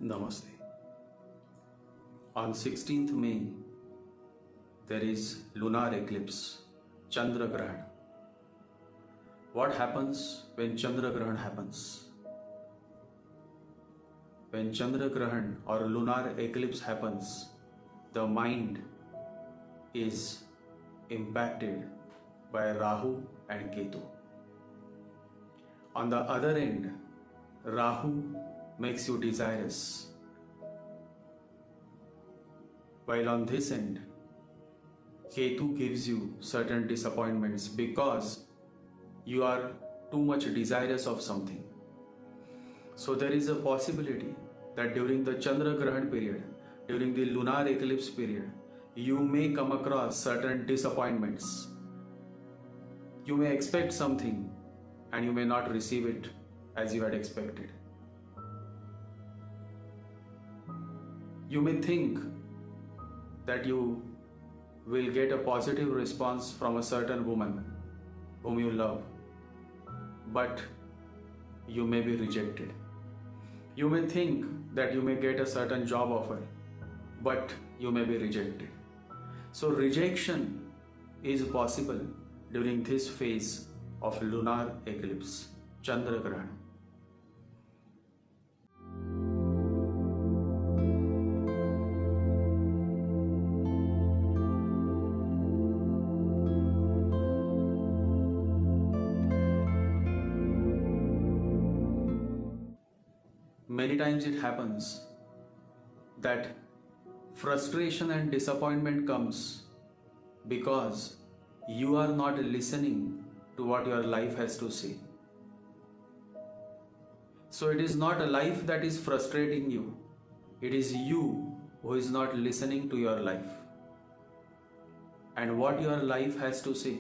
Namaste. On 16th May, there is Lunar Eclipse, Chandra Grahan. What happens when Chandra Grahan happens? When Chandra Grahan or Lunar Eclipse happens, the mind is impacted by Rahu and Ketu. On the other end, Rahu makes you desirous, while on this end, Ketu gives you certain disappointments because you are too much desirous of something. So there is a possibility that during the Chandra Grahan period, during the lunar eclipse period, you may come across certain disappointments. You may expect something and you may not receive it as you had expected. You may think that you will get a positive response from a certain woman whom you love, but you may be rejected. You may think that you may get a certain job offer, but you may be rejected. So rejection is possible during this phase of lunar eclipse, Chandra Grahan. Many times it happens that frustration and disappointment comes because you are not listening to what your life has to say. So it is not a life that is frustrating you, it is you who is not listening to your life. And what your life has to say?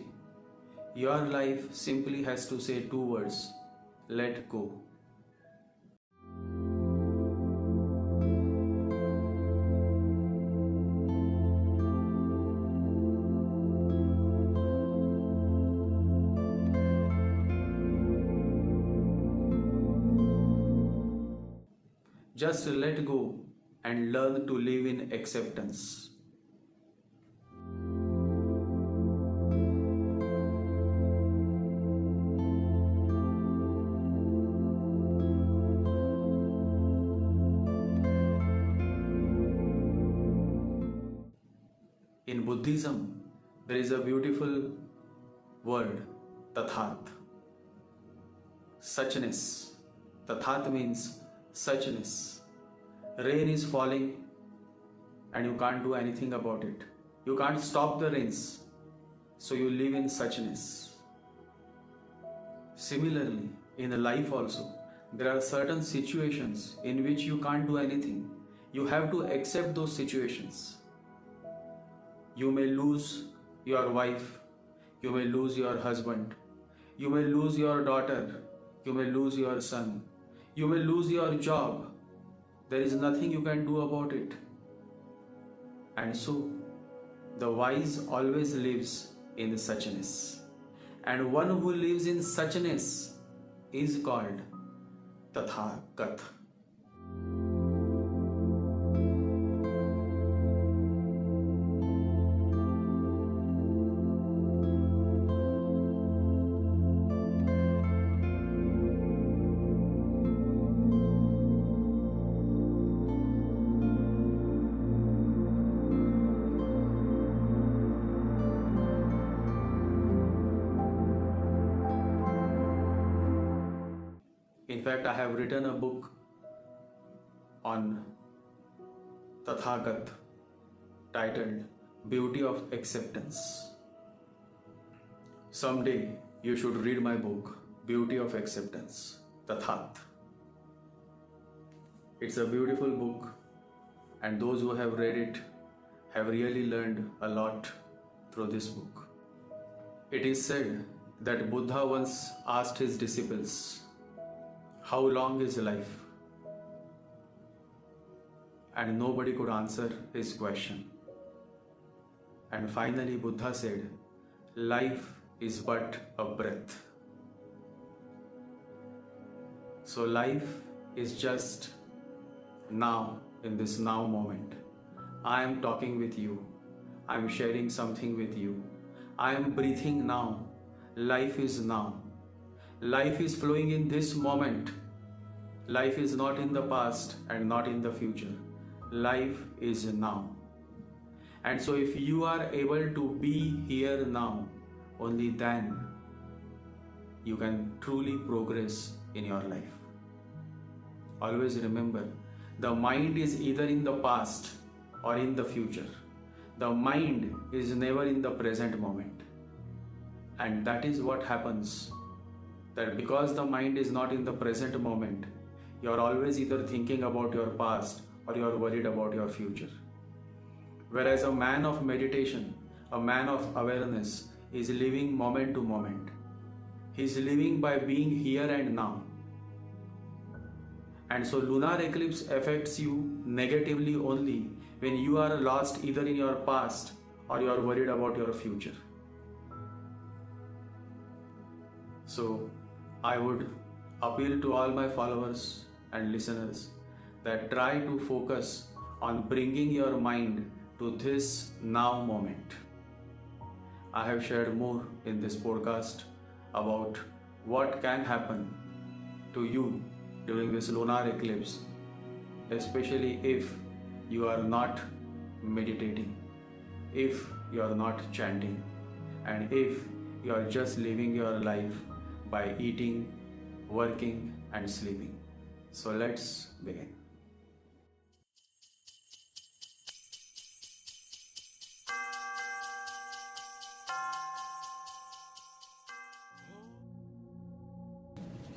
Your life simply has to say two words: let go. Just let go and learn to live in acceptance. In Buddhism, there is a beautiful word, tathat. Suchness. Tathat means suchness. Rain is falling and you can't do anything about it. You can't stop the rains, so you live in suchness. Similarly, in life also, there are certain situations in which you can't do anything. You have to accept those situations. You may lose your wife, you may lose your husband, you may lose your daughter, you may lose your son, you may lose your job. There is nothing you can do about it. And so, the wise always lives in suchness. And one who lives in suchness is called Tathagat. In fact, I have written a book on Tathagat titled Beauty of Acceptance. Someday you should read my book, Beauty of Acceptance, Tathat. It's a beautiful book, and those who have read it have really learned a lot through this book. It is said that Buddha once asked his disciples, how long is life? And nobody could answer his question. And finally Buddha said, life is but a breath. So life is just now, in this now moment. I am talking with you. I am sharing something with you. I am breathing now. Life is now. Life is flowing in this moment. Life is not in the past and not in the future. Life is now. And so if you are able to be here now, only then you can truly progress in your life. Always remember, the mind is either in the past or in the future. The mind is never in the present moment. And that is what happens, that because the mind is not in the present moment, you are always either thinking about your past or you are worried about your future. Whereas a man of meditation, a man of awareness is living moment to moment. He is living by being here and now. And so lunar eclipse affects you negatively only when you are lost either in your past or you are worried about your future. So I would appeal to all my followers and listeners that try to focus on bringing your mind to this now moment. I have shared more in this podcast about what can happen to you during this lunar eclipse, especially if you are not meditating, if you are not chanting, and if you are just living your life by eating, working, and sleeping. So let's begin.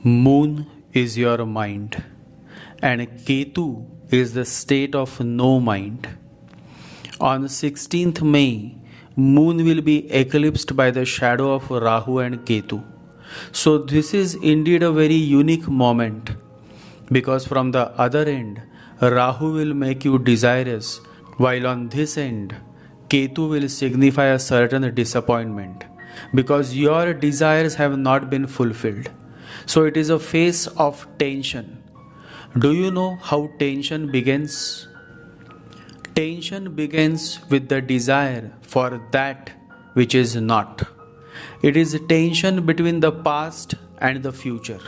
Moon is your mind, and Ketu is the state of no mind. On 16th May, Moon will be eclipsed by the shadow of Rahu and Ketu. So this is indeed a very unique moment, because from the other end, Rahu will make you desirous, while on this end, Ketu will signify a certain disappointment, because your desires have not been fulfilled. So it is a phase of tension. Do you know how tension begins? Tension begins with the desire for that which is not. It is tension between the past and the future.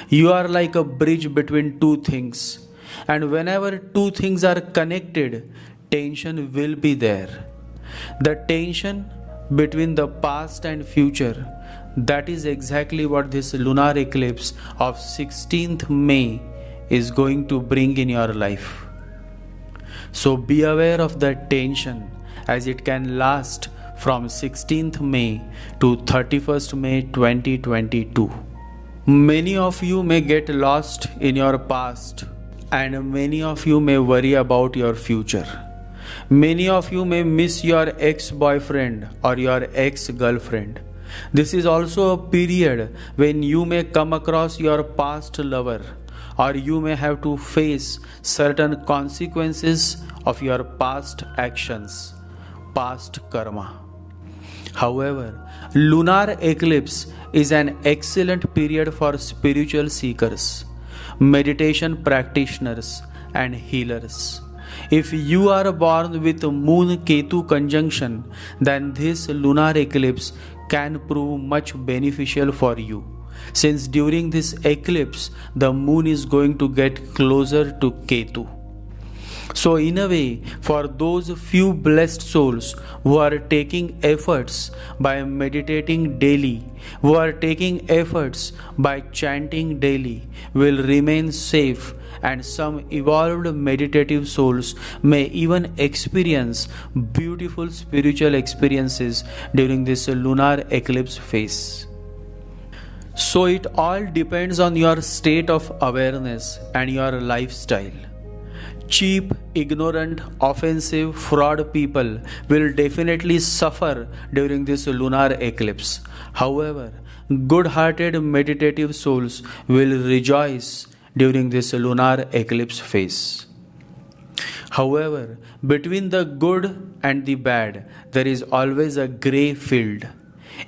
You are like a bridge between two things, and whenever two things are connected, tension will be there. The tension between the past and future, that is exactly what this lunar eclipse of 16th May is going to bring in your life. So be aware of that tension, as it can last from 16th May to 31st May 2022. Many of you may get lost in your past, and many of you may worry about your future. Many of you may miss your ex-boyfriend or your ex-girlfriend. This is also a period when you may come across your past lover, or you may have to face certain consequences of your past actions, past karma. However, lunar eclipse is an excellent period for spiritual seekers, meditation practitioners, and healers. If you are born with Moon Ketu conjunction, then this lunar eclipse can prove much beneficial for you, since during this eclipse the moon is going to get closer to Ketu. So in a way, for those few blessed souls who are taking efforts by meditating daily, who are taking efforts by chanting daily, will remain safe, and some evolved meditative souls may even experience beautiful spiritual experiences during this lunar eclipse phase. So it all depends on your state of awareness and your lifestyle. Cheap, ignorant, offensive, fraud people will definitely suffer during this lunar eclipse. However, good-hearted meditative souls will rejoice during this lunar eclipse phase. However, between the good and the bad, there is always a grey field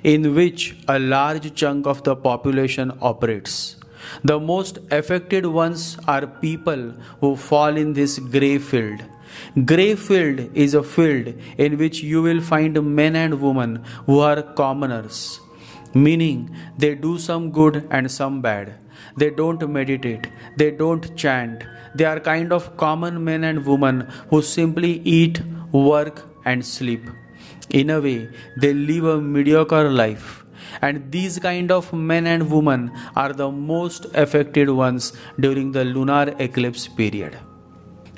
in which a large chunk of the population operates. The most affected ones are people who fall in this grey field. Grey field is a field in which you will find men and women who are commoners, meaning they do some good and some bad. They don't meditate, they don't chant, they are kind of common men and women who simply eat, work, and sleep. In a way, they live a mediocre life. And these kind of men and women are the most affected ones during the lunar eclipse period,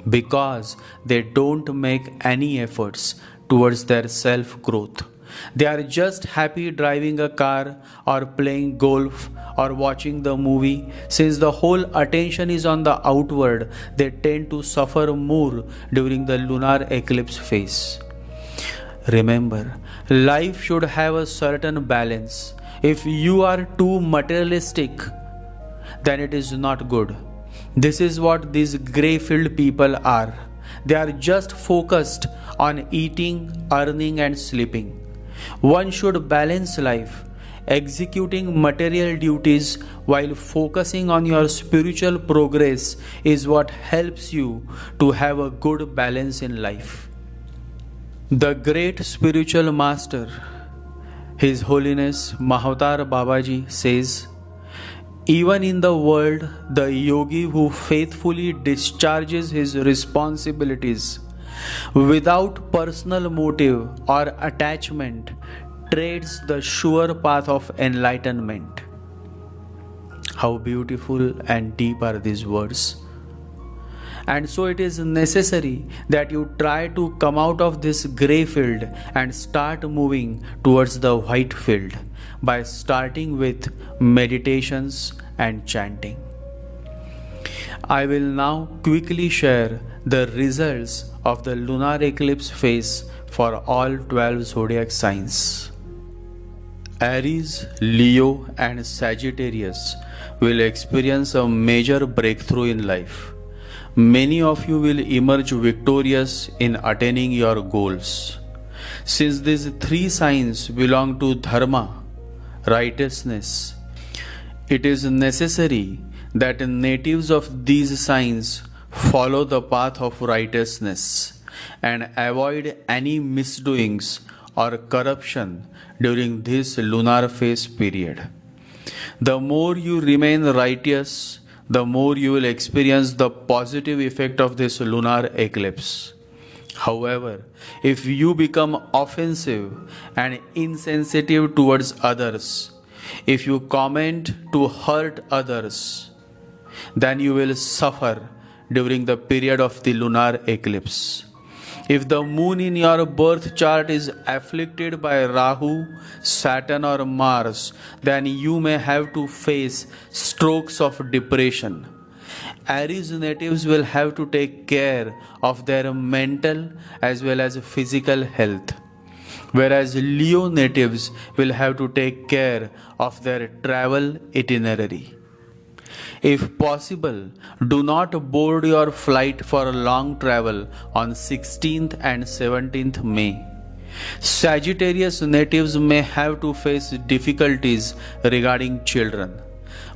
because they don't make any efforts towards their self growth. They are just happy driving a car or playing golf or watching the movie. Since the whole attention is on the outward, they tend to suffer more during the lunar eclipse phase. Remember, life should have a certain balance. If you are too materialistic, then it is not good. This is what these grey filled people are. They are just focused on eating, earning, and sleeping. One should balance life, executing material duties while focusing on your spiritual progress is what helps you to have a good balance in life. The great spiritual master, His Holiness Mahavatar Babaji says, even in the world, the yogi who faithfully discharges his responsibilities without personal motive or attachment treads the sure path of enlightenment. How beautiful and deep are these words. And so it is necessary that you try to come out of this grey field and start moving towards the white field by starting with meditations and chanting. I will now quickly share the results of the lunar eclipse phase for all 12 zodiac signs. Aries, Leo, and Sagittarius will experience a major breakthrough in life. Many of you will emerge victorious in attaining your goals. Since these three signs belong to Dharma, righteousness, it is necessary that natives of these signs follow the path of righteousness and avoid any misdoings or corruption during this lunar phase period. The more you remain righteous, the more you will experience the positive effect of this lunar eclipse. However, if you become offensive and insensitive towards others, if you comment to hurt others, then you will suffer during the period of the lunar eclipse. If the moon in your birth chart is afflicted by Rahu, Saturn, or Mars, then you may have to face strokes of depression. Aries natives will have to take care of their mental as well as physical health, whereas Leo natives will have to take care of their travel itinerary. If possible, do not board your flight for long travel on 16th and 17th May. Sagittarius natives may have to face difficulties regarding children.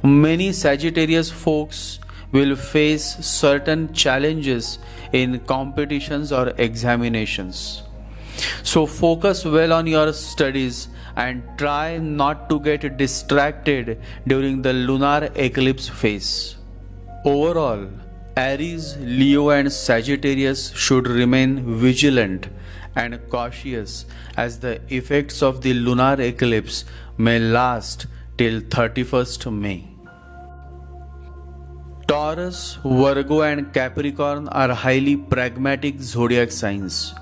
Many Sagittarius folks will face certain challenges in competitions or examinations. So focus well on your studies and try not to get distracted during the lunar eclipse phase. Overall, Aries, Leo, and Sagittarius should remain vigilant and cautious as the effects of the lunar eclipse may last till 31st May. Taurus, Virgo, and Capricorn are highly pragmatic zodiac signs.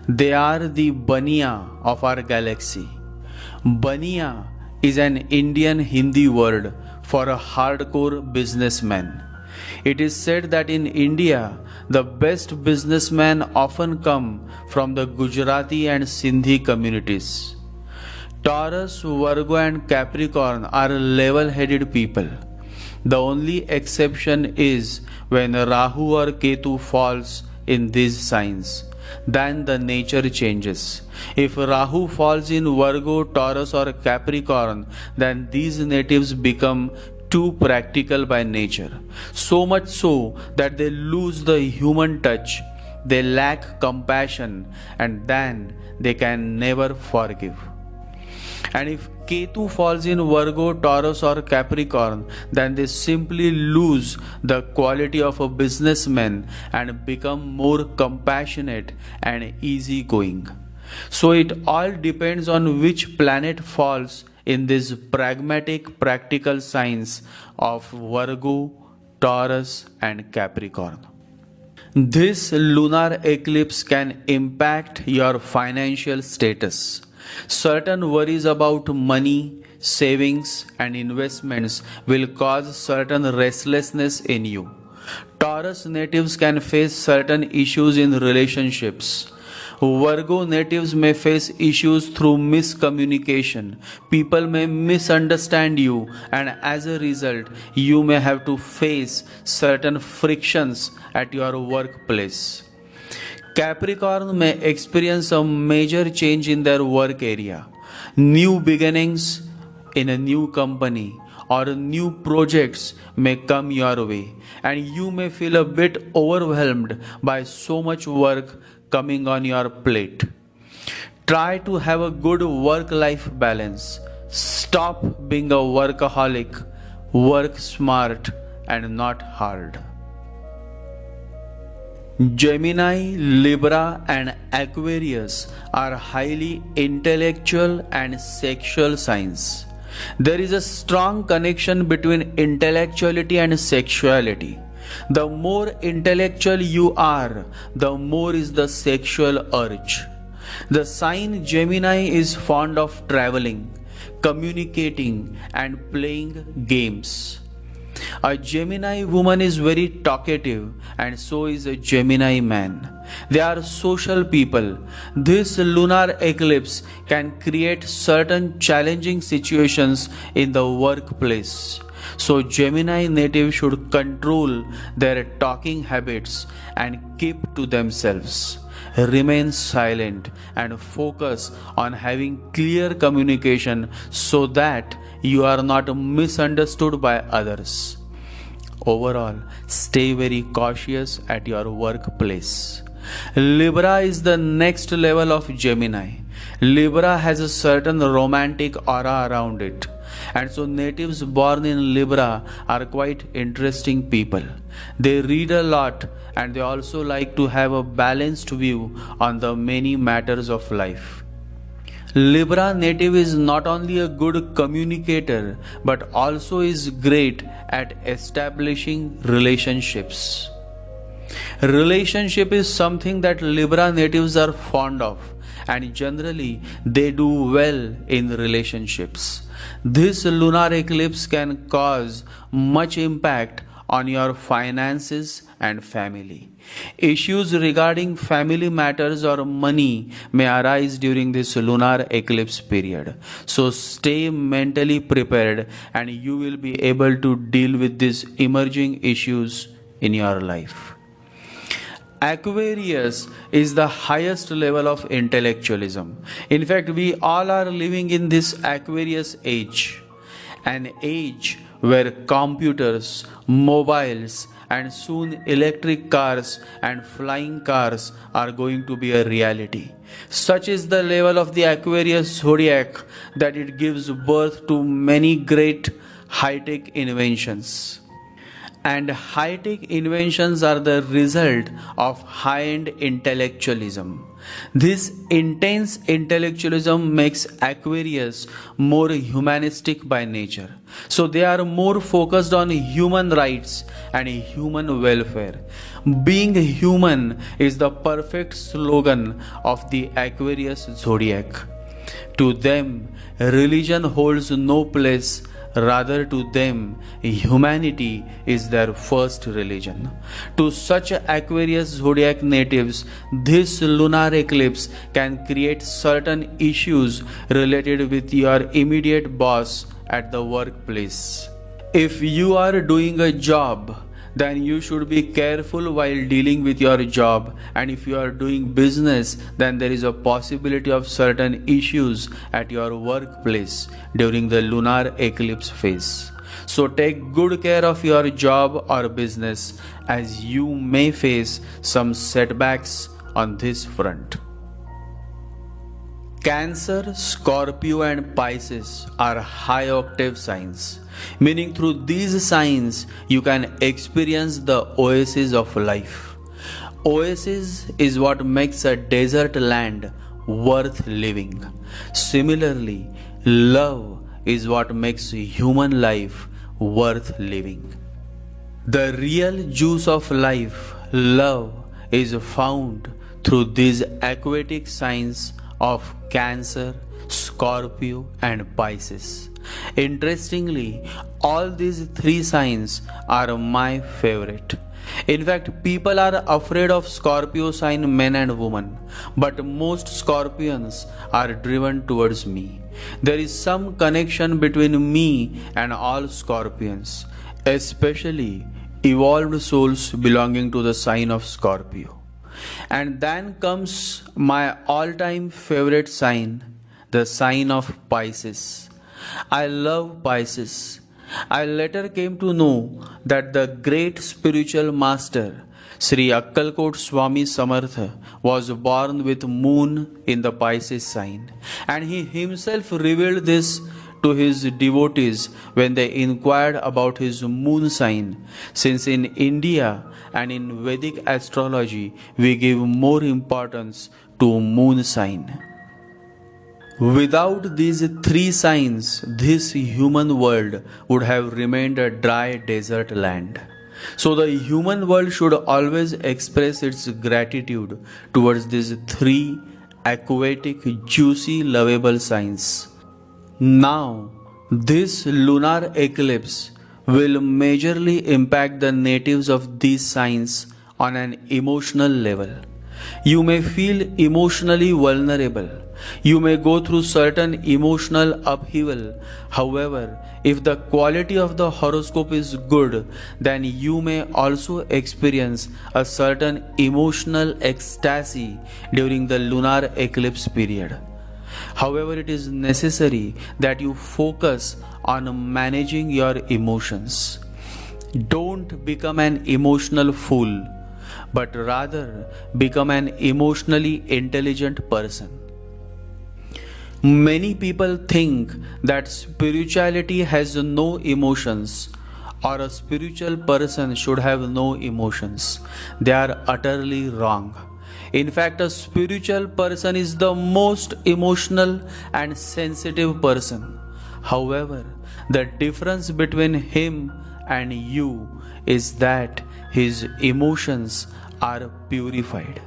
They are the Bania of our galaxy. Bania is an Indian Hindi word for a hardcore businessman. It is said that in India, the best businessmen often come from the Gujarati and Sindhi communities. Taurus, Virgo, and Capricorn are level-headed people. The only exception is when Rahu or Ketu falls in these signs. Then the nature changes. If Rahu falls in Virgo, Taurus, or Capricorn, then these natives become too practical by nature, so much so that they lose the human touch, they lack compassion, and then they can never forgive. And if Ketu falls in Virgo, Taurus, or Capricorn, then they simply lose the quality of a businessman and become more compassionate and easygoing. So it all depends on which planet falls in this pragmatic, practical signs of Virgo, Taurus, and Capricorn. This lunar eclipse can impact your financial status. Certain worries about money, savings, and investments will cause certain restlessness in you. Taurus natives can face certain issues in relationships. Virgo natives may face issues through miscommunication. People may misunderstand you, and as a result, you may have to face certain frictions at your workplace. Capricorn may experience a major change in their work area. New beginnings in a new company or new projects may come your way, and you may feel a bit overwhelmed by so much work coming on your plate. Try to have a good work-life balance. Stop being a workaholic. Work smart and not hard. Gemini, Libra, and Aquarius are highly intellectual and sexual signs. There is a strong connection between intellectuality and sexuality. The more intellectual you are, the more is the sexual urge. The sign Gemini is fond of traveling, communicating, and playing games. A Gemini woman is very talkative, and so is a Gemini man. They are social people. This lunar eclipse can create certain challenging situations in the workplace. So Gemini natives should control their talking habits and keep to themselves. Remain silent and focus on having clear communication so that you are not misunderstood by others. Overall, stay very cautious at your workplace. Libra is the next level of Gemini. Libra has a certain romantic aura around it. And so natives born in Libra are quite interesting people. They read a lot, and they also like to have a balanced view on the many matters of life. Libra native is not only a good communicator but also is great at establishing relationships. Relationship is something that Libra natives are fond of, and generally they do well in relationships. This lunar eclipse can cause much impact on your finances and family. Issues regarding family matters or money may arise during this lunar eclipse period. So stay mentally prepared, and you will be able to deal with these emerging issues in your life. Aquarius is the highest level of intellectualism. In fact, we all are living in this Aquarius age, an age where computers, mobiles, and soon electric cars and flying cars are going to be a reality. Such is the level of the Aquarius zodiac that it gives birth to many great high-tech inventions. And high-tech inventions are the result of high-end intellectualism. This intense intellectualism makes Aquarius more humanistic by nature. So they are more focused on human rights and human welfare. Being human is the perfect slogan of the Aquarius zodiac. To them, religion holds no place. Rather, to them, humanity is their first religion. To such Aquarius zodiac natives, this lunar eclipse can create certain issues related with your immediate boss at the workplace. If you are doing a job, then you should be careful while dealing with your job, and if you are doing business, then there is a possibility of certain issues at your workplace during the lunar eclipse phase. So take good care of your job or business, as you may face some setbacks on this front. Cancer, Scorpio, and Pisces are high octave signs, meaning through these signs you can experience the oasis of life. Oasis is what makes a desert land worth living. Similarly, love is what makes human life worth living. The real juice of life, love, is found through these aquatic signs of Cancer, Scorpio, and Pisces. Interestingly, all these three signs are my favorite. In fact, people are afraid of Scorpio sign men and women, but most Scorpions are driven towards me. There is some connection between me and all Scorpions, especially evolved souls belonging to the sign of Scorpio. And then comes my all time favorite sign, the sign of Pisces. I love Pisces. I later came to know that the great spiritual master Sri Akkalkot Swami Samartha was born with moon in the Pisces sign, and he himself revealed this to his devotees when they inquired about his moon sign, since in India and in Vedic astrology we give more importance to moon sign. Without these three signs, this human world would have remained a dry desert land. So the human world should always express its gratitude towards these three aquatic, juicy, lovable signs. Now, this lunar eclipse will majorly impact the natives of these signs on an emotional level. You may feel emotionally vulnerable. You may go through certain emotional upheaval. However, if the quality of the horoscope is good, then you may also experience a certain emotional ecstasy during the lunar eclipse period. However, it is necessary that you focus on managing your emotions. Don't become an emotional fool, but rather become an emotionally intelligent person. Many people think that spirituality has no emotions, or a spiritual person should have no emotions. They are utterly wrong. In fact, a spiritual person is the most emotional and sensitive person. However, the difference between him and you is that his emotions are purified.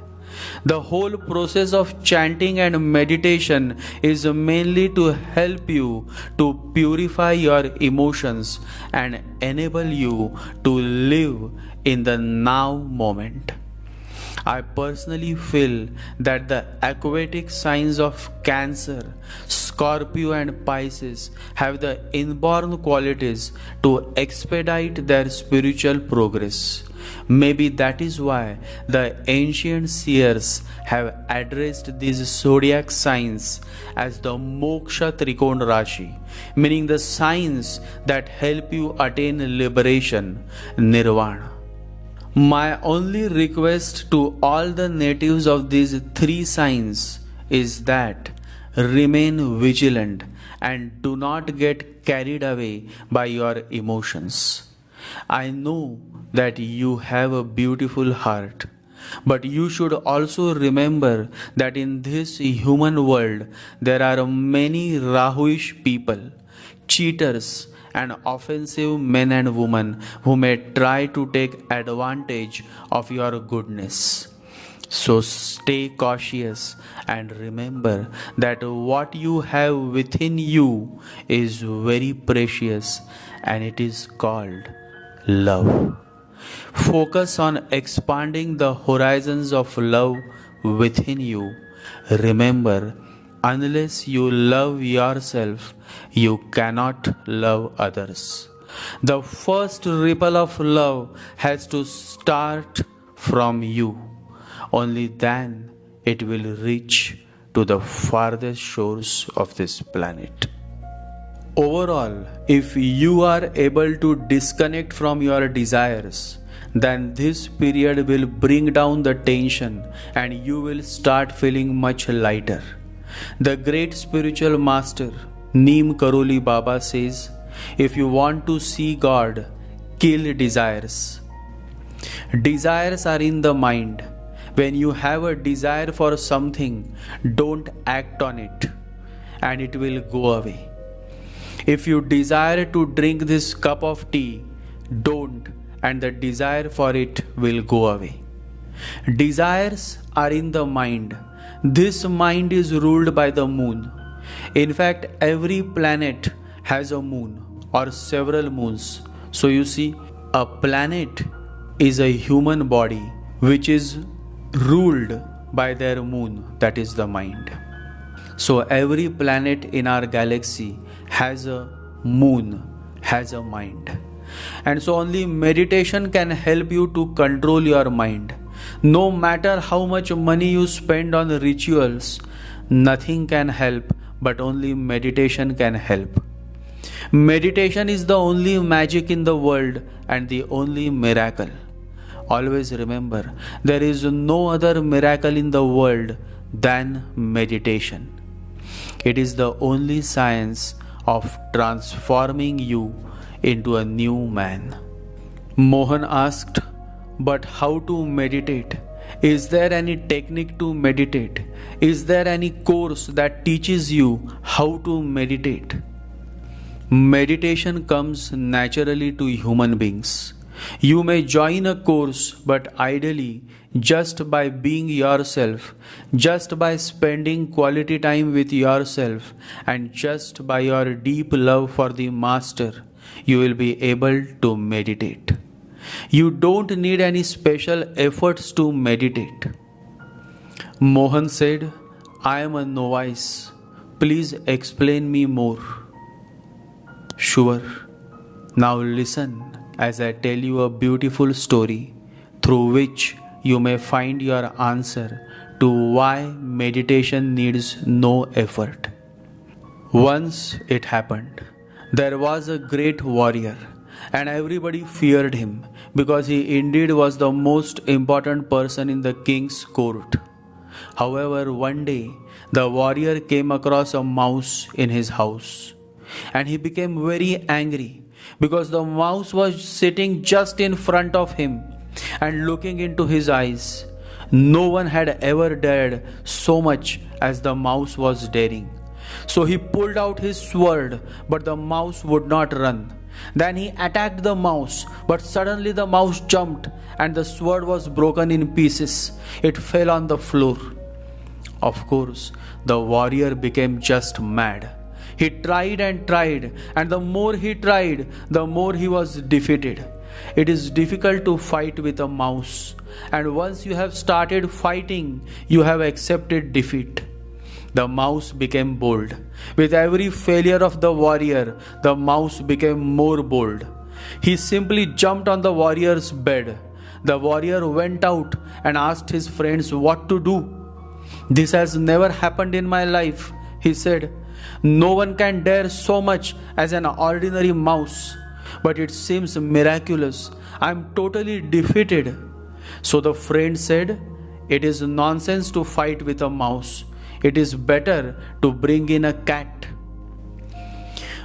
The whole process of chanting and meditation is mainly to help you to purify your emotions and enable you to live in the now moment. I personally feel that the aquatic signs of Cancer, Scorpio, and Pisces have the inborn qualities to expedite their spiritual progress. Maybe that is why the ancient seers have addressed these zodiac signs as the Moksha Trikon Rashi, meaning the signs that help you attain liberation, Nirvana. My only request to all the natives of these three signs is that remain vigilant and do not get carried away by your emotions. I know that you have a beautiful heart, but you should also remember that in this human world there are many Rahuish people, cheaters, and offensive men and women who may try to take advantage of your goodness. So stay cautious and remember that what you have within you is very precious, and it is called love. Focus on expanding the horizons of love within you. Remember, unless you love yourself, you cannot love others. The first ripple of love has to start from you. Only then it will reach to the farthest shores of this planet. Overall, if you are able to disconnect from your desires, then this period will bring down the tension and you will start feeling much lighter. The great spiritual master Neem Karoli Baba says, if you want to see God, kill desires. Desires are in the mind. When you have a desire for something, don't act on it and it will go away. If you desire to drink this cup of tea, don't, and the desire for it will go away. Desires are in the mind. This mind is ruled by the moon. In fact, every planet has a moon or several moons. So you see, a planet is a human body which is ruled by their moon, that is the mind. So every planet in our galaxy has a moon, has a mind. And so only meditation can help you to control your mind. No matter how much money you spend on rituals, nothing can help, but only meditation can help. Meditation is the only magic in the world and the only miracle. Always remember, there is no other miracle in the world than meditation. It is the only science of transforming you into a new man. Mohan asked, but how to meditate? Is there any technique to meditate? Is there any course that teaches you how to meditate? Meditation comes naturally to human beings. You may join a course, but ideally, just by being yourself, just by spending quality time with yourself, and just by your deep love for the Master, you will be able to meditate. You don't need any special efforts to meditate. Mohan said, I am a novice. Please explain me more. Sure. Now listen as I tell you a beautiful story through which you may find your answer to why meditation needs no effort. Once it happened, there was a great warrior, and everybody feared him because he indeed was the most important person in the king's court. However, one day the warrior came across a mouse in his house, and he became very angry because the mouse was sitting just in front of him and looking into his eyes. No one had ever dared so much as the mouse was daring. So he pulled out his sword, but the mouse would not run. Then he attacked the mouse, but suddenly the mouse jumped and the sword was broken in pieces. It fell on the floor. Of course, the warrior became just mad. He tried and tried, and the more he tried, the more he was defeated. It is difficult to fight with a mouse, and once you have started fighting, you have accepted defeat. The mouse became bold. With every failure of the warrior, the mouse became more bold. He simply jumped on the warrior's bed. The warrior went out and asked his friends what to do. This has never happened in my life, he said. No one can dare so much as an ordinary mouse, but it seems miraculous. I am totally defeated. So the friend said, it is nonsense to fight with a mouse. It is better to bring in a cat.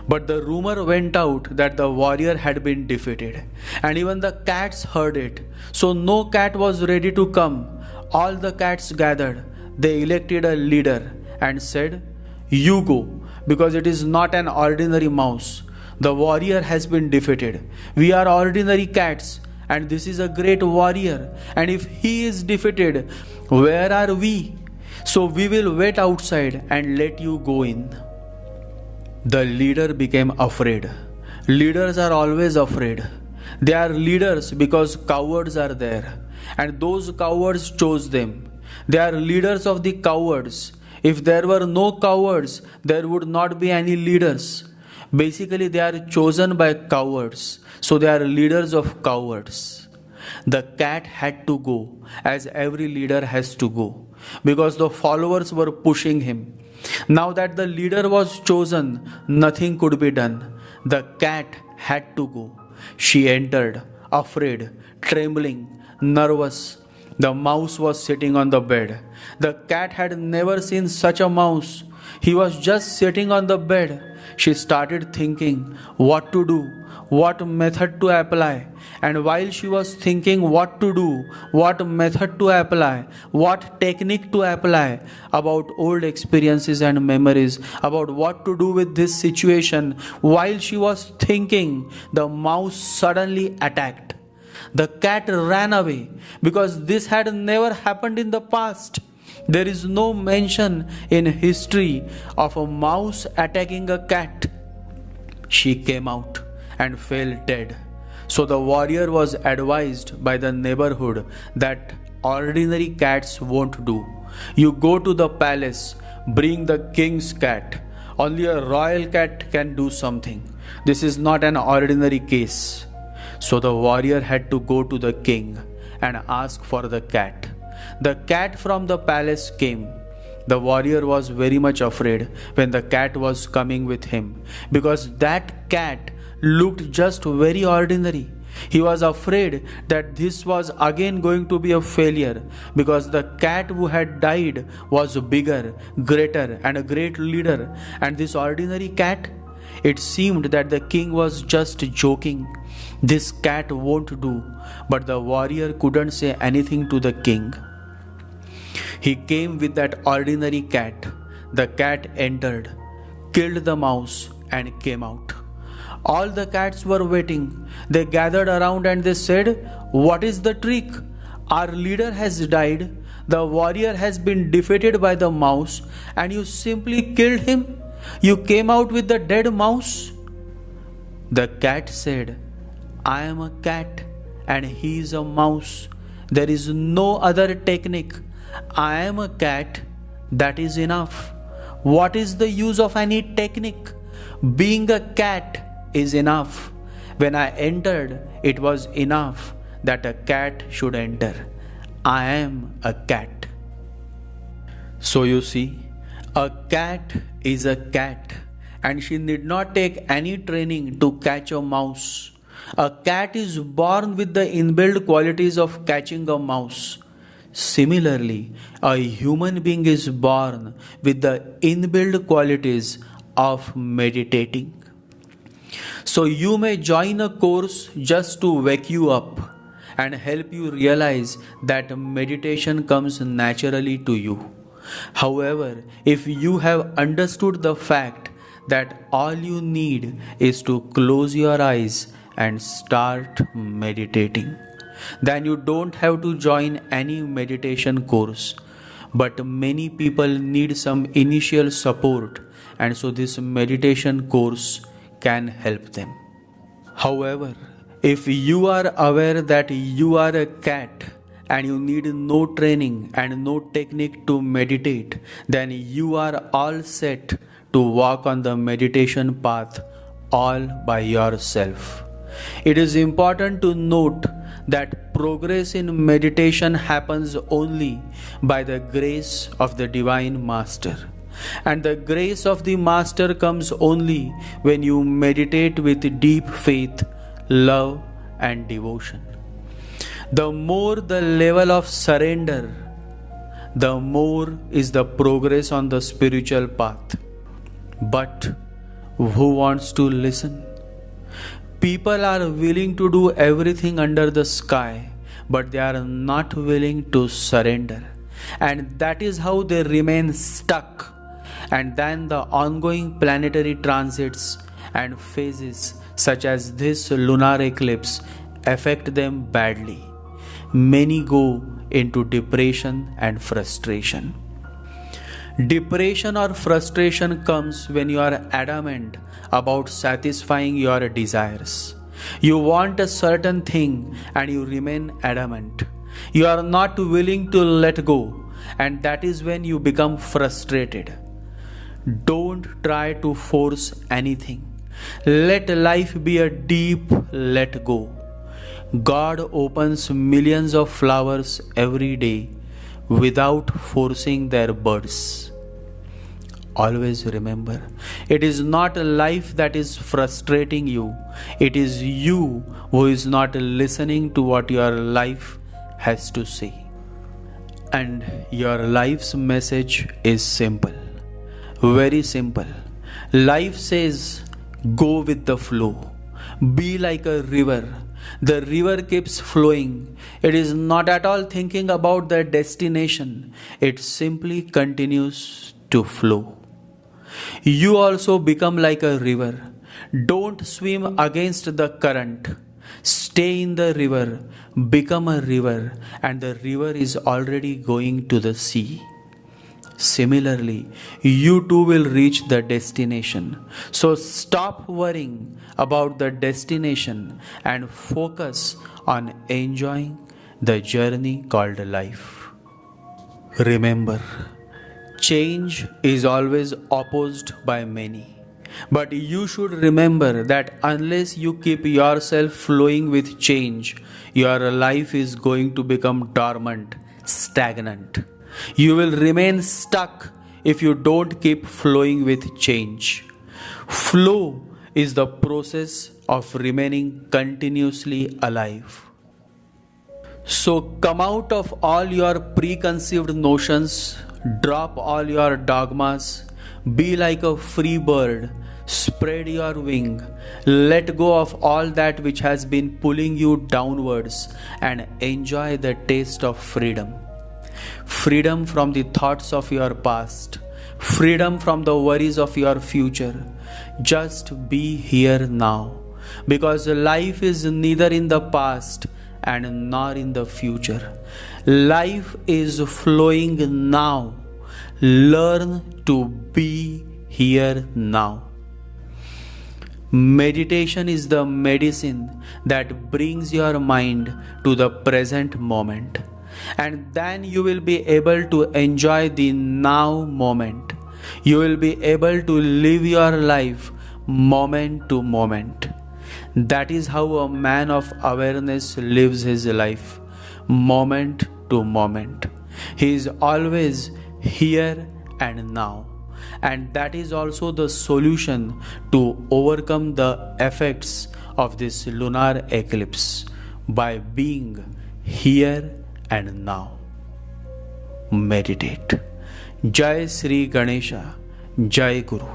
But the rumor went out that the warrior had been defeated, and even the cats heard it. So no cat was ready to come. All the cats gathered. They elected a leader and said, you go, because it is not an ordinary mouse. The warrior has been defeated. We are ordinary cats, and this is a great warrior. And if he is defeated, where are we? So we will wait outside and let you go in. The leader became afraid. Leaders are always afraid. They are leaders because cowards are there, and those cowards chose them. They are leaders of the cowards. If there were no cowards, there would not be any leaders. Basically, they are chosen by cowards, so they are leaders of cowards. The cat had to go, as every leader has to go, because the followers were pushing him. Now that the leader was chosen, nothing could be done. The cat had to go. She entered, afraid, trembling, nervous. The mouse was sitting on the bed. The cat had never seen such a mouse. He was just sitting on the bed. She started thinking what to do, what method to apply. And while she was thinking what to do, what method to apply, what technique to apply, about old experiences and memories, about what to do with this situation, while she was thinking, the mouse suddenly attacked. The cat ran away because this had never happened in the past. There is no mention in history of a mouse attacking a cat. She came out and fell dead. So the warrior was advised by the neighborhood that ordinary cats won't do. You go to the palace, bring the king's cat. Only a royal cat can do something. This is not an ordinary case. So the warrior had to go to the king and ask for the cat. The cat from the palace came. The warrior was very much afraid when the cat was coming with him, because that cat looked just very ordinary. He was afraid that this was again going to be a failure, because the cat who had died was bigger, greater, and a great leader, and this ordinary cat, it seemed that the king was just joking. This cat won't do. But the warrior couldn't say anything to the king. He came with that ordinary cat. The cat entered, killed the mouse, and came out. All the cats were waiting. They gathered around and they said, "What is the trick? Our leader has died. The warrior has been defeated by the mouse, and you simply killed him. You came out with the dead mouse." The cat said, "I am a cat and he is a mouse. There is no other technique. I am a cat, that is enough. What is the use of any technique? Being a cat is enough. When I entered, it was enough that a cat should enter. I am a cat." So you see, a cat is a cat, and she need not take any training to catch a mouse. A cat is born with the inbuilt qualities of catching a mouse. Similarly, a human being is born with the inbuilt qualities of meditating. So you may join a course just to wake you up and help you realize that meditation comes naturally to you. However, if you have understood the fact that all you need is to close your eyes and start meditating, then you don't have to join any meditation course. But many people need some initial support, and so this meditation course can help them. However, if you are aware that you are a cat and you need no training and no technique to meditate, then you are all set to walk on the meditation path all by yourself. It is important to note that progress in meditation happens only by the grace of the Divine Master. And the grace of the Master comes only when you meditate with deep faith, love, and devotion. The more the level of surrender, the more is the progress on the spiritual path. But who wants to listen? People are willing to do everything under the sky, but they are not willing to surrender. And that is how they remain stuck. And then the ongoing planetary transits and phases, such as this lunar eclipse, affect them badly. Many go into depression and frustration. Depression or frustration comes when you are adamant about satisfying your desires. You want a certain thing and you remain adamant. You are not willing to let go, and that is when you become frustrated. Don't try to force anything. Let life be a deep let go. God opens millions of flowers every day without forcing their buds. always remember, it is not life that is frustrating you. It is you who is not listening to what your life has to say. And your life's message is simple, very simple. Life says, go with the flow. Be like a river. The river keeps flowing. It is not at all thinking about the destination. It simply continues to flow. You also become like a river. Don't swim against the current. Stay in the river, become a river, and the river is already going to the sea. Similarly, you too will reach the destination. So stop worrying about the destination and focus on enjoying the journey called life. Remember, change is always opposed by many. But you should remember that unless you keep yourself flowing with change, your life is going to become dormant, stagnant. You will remain stuck if you don't keep flowing with change. Flow is the process of remaining continuously alive. So come out of all your preconceived notions, drop all your dogmas, be like a free bird, spread your wing, let go of all that which has been pulling you downwards, and enjoy the taste of freedom. Freedom from the thoughts of your past, freedom from the worries of your future. Just be here now, because life is neither in the past and nor in the future. Life is flowing now. Learn to be here now. Meditation is the medicine that brings your mind to the present moment, and then you will be able to enjoy the now moment. You will be able to live your life moment to moment. That is how a man of awareness lives his life, moment to moment. He is always here and now. And that is also the solution to overcome the effects of this lunar eclipse, by being here and now. Meditate. Jai Sri Ganesha, Jai Guru.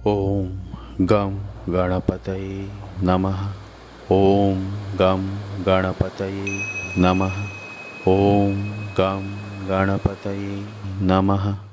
Om Gam Ganapataye Namaha. Om Gam Ganapataye Namaha. Om Gam Ganapataye Namaha.